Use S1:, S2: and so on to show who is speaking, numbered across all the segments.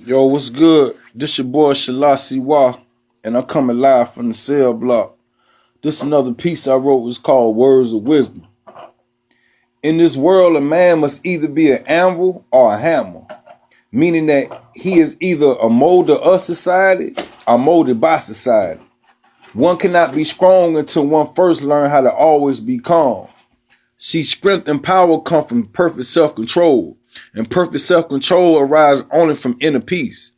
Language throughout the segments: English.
S1: Yo, what's good? This your boy S.Holla, and I'm coming live from the cell block. This another piece I wrote was called Words of Wisdom. In this world, a man must either be an anvil or a hammer, meaning that he is either a molder of society or molded by society. One cannot be strong until one first learn how to always be calm. See, strength and power come from perfect self-control, and perfect self-control arises only from inner peace.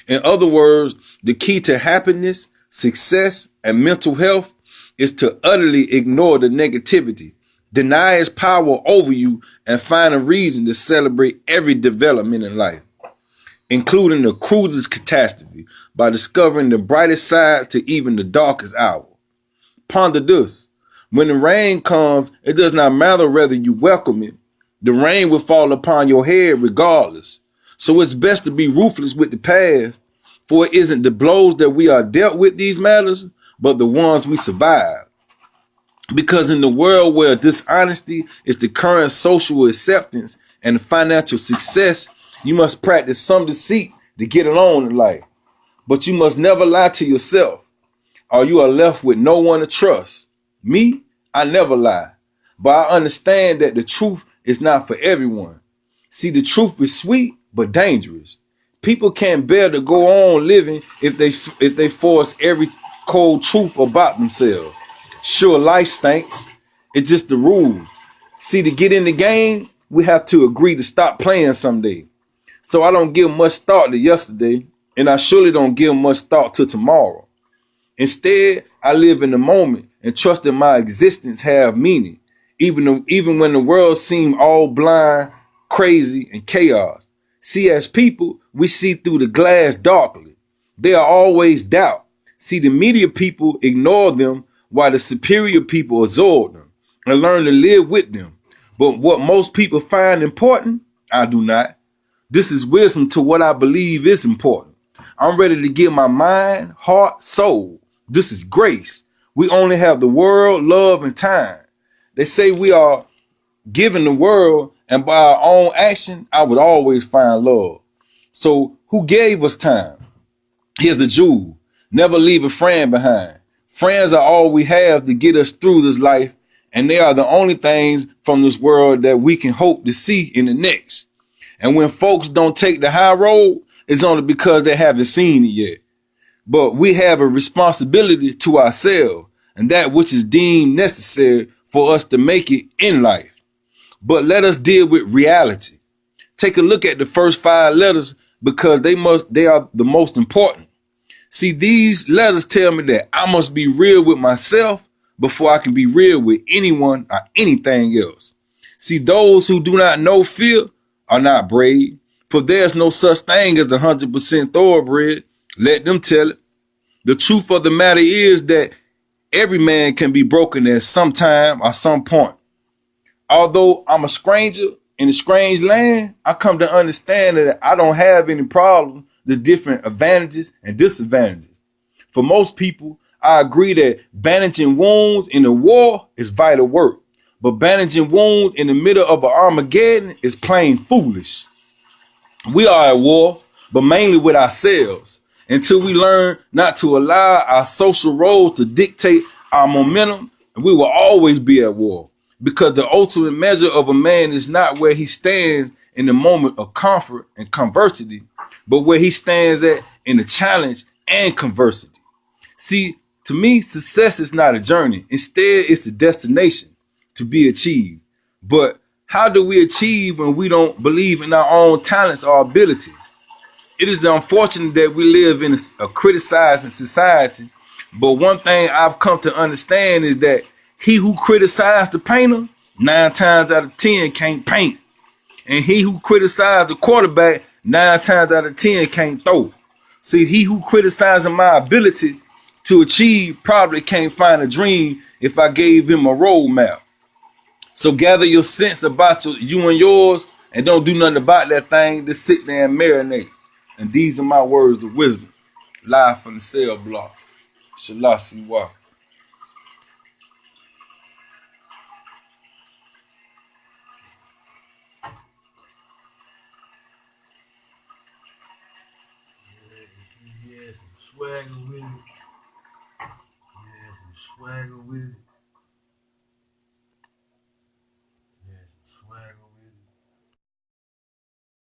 S1: In other words, the key to happiness, success, and mental health is to utterly ignore the negativity, deny its power over you, and find a reason to celebrate every development in life, including the crudest catastrophe, by discovering the brightest side to even the darkest hour. Ponder this. When the rain comes, it does not matter whether you welcome it. The rain will fall upon your head regardless. So it's best to be ruthless with the past, for it isn't the blows that we are dealt with these matters, but the ones we survive. Because in the world where dishonesty is the current social acceptance and financial success, you must practice some deceit to get along in life. But you must never lie to yourself, or you are left with no one to trust. Me, I never lie. But I understand that the truth is not for everyone. See, the truth is sweet, but dangerous. People can't bear to go on living if they force every cold truth about themselves. Sure, life stinks. It's just the rules. See, to get in the game, we have to agree to stop playing someday. So I don't give much thought to yesterday, and I surely don't give much thought to tomorrow. Instead, I live in the moment and trust that my existence have meaning, even when the world seems all blind, crazy, and chaos. See, as people, we see through the glass darkly. There are always doubt. See, the media people ignore them while the superior people absorb them and learn to live with them. But what most people find important, I do not. This is wisdom to what I believe is important. I'm ready to give my mind, heart, soul. This is grace. We only have the world, love, and time. They say we are given the world, and by our own action, I would always find love. So who gave us time? Here's the jewel. Never leave a friend behind. Friends are all we have to get us through this life, and they are the only things from this world that we can hope to see in the next. And when folks don't take the high road, it's only because they haven't seen it yet. But we have a responsibility to ourselves and that which is deemed necessary for us to make it in life. But let us deal with reality. Take a look at the first 5 letters because they are the most important. See, these letters tell me that I must be real with myself before I can be real with anyone or anything else. See, those who do not know fear are not brave, for there's no such thing as 100% thoroughbred. Let them tell it. The truth of the matter is that every man can be broken at some time or some point. Although I'm a stranger in a strange land, I come to understand that I don't have any problem, the different advantages and disadvantages. For most people, I agree that bandaging wounds in a war is vital work, but bandaging wounds in the middle of an Armageddon is plain foolish. We are at war, but mainly with ourselves, until we learn not to allow our social roles to dictate our momentum, we will always be at war. Because the ultimate measure of a man is not where he stands in the moment of comfort and conversity, but where he stands at in the challenge and conversity. See, to me, success is not a journey. Instead, it's a destination to be achieved. But how do we achieve when we don't believe in our own talents or abilities? It is unfortunate that we live in a criticizing society, but one thing I've come to understand is that he who criticized the painter, 9 times out of 10 can't paint. And he who criticized the quarterback, 9 times out of 10 can't throw. See, he who criticizes my ability to achieve probably can't find a dream if I gave him a roadmap. So gather your sense about you and yours and don't do nothing about that thing. Just sit there and marinate. And these are my words of wisdom. Live from the cell block. S.Holla.
S2: swagger with it. Had some swagger